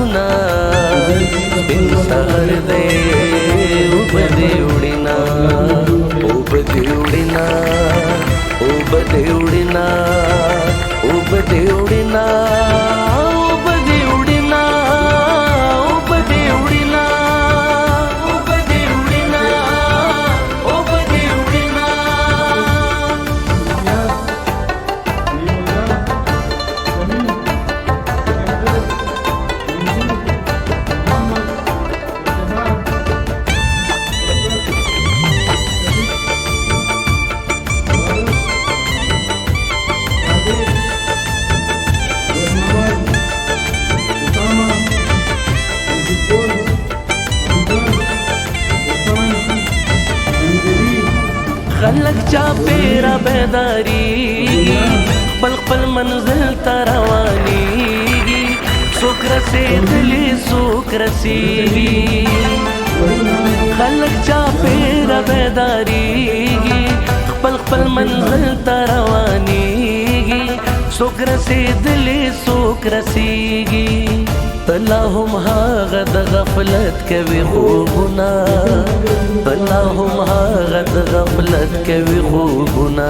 رازونه سپین سهر دی اوبه دې وړينا اوبه دې وړينا اوبه دې وړينا اوبه دې وړينا اوبه دې وړينا اوبه دې وړينا اوبه دې وړينا اوبه دې وړينا خلق چا پیرا بیداری خپل خپل منزل ته روانېږي څوک رسېدلي څوک رسېږي خلق چا پیرا بیداریږي خپل خپل منزل ته روانېږي څوک رسېدلي څوک رسېږي لا هم هاغه د غفلت کوي خوبونه لا هم هاغه د غفلت کوي خوبونه